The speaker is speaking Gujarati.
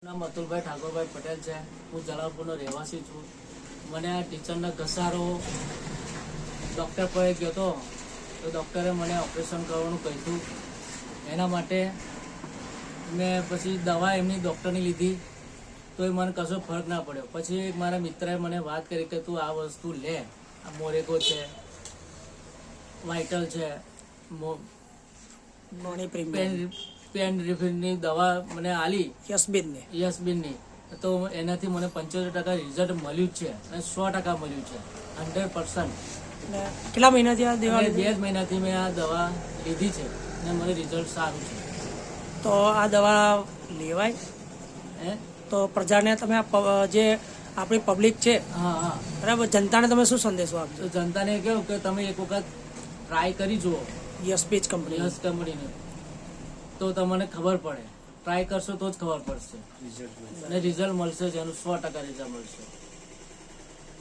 નામ અતુલભાઈ ઠાકોરભાઈ પટેલ છે। હું જલાલપુરનો રહેવાસી છું। મને આ ટીચરનો ઘસારો ડૉક્ટર પાસે ગયો હતો તો ડૉક્ટરે મને ઓપરેશન કરવાનું કહ્યું। એના માટે મેં પછી દવા એમની ડૉક્ટરની લીધી તો એ મને કશો ફરક ના પડ્યો। પછી મારા મિત્રએ મને વાત કરી કે તું આ વસ્તુ લે, આ મોરેકો છે, વાઇટલ છે, પેન રિફિલની દવા મને આલી યશબીનની, તો એનાથી મને 75% રિઝલ્ટ મળ્યું છે અને 100% મળ્યું છે, 100%। કેટલા મહિનાથી આ દવા? 2 મહિનાથી મેં આ દવા લીધી છે અને મને રિઝલ્ટ સારું છે। તો આ દવા લેવાય તો પ્રજાને તમે જે આપણી પબ્લિક છે, હા બરાબર, જનતાને તમે શું સંદેશો આપશો? તો જનતાને કહું કે તમે એક વખત ટ્રાય કરી જુઓ યશ કંપનીને, તો તમને ખબર પડે। ટ્રાય કરશો તો જ ખબર પડશે અને રિઝલ્ટ મળશે, જેનું 100% રિઝલ્ટ મળશે।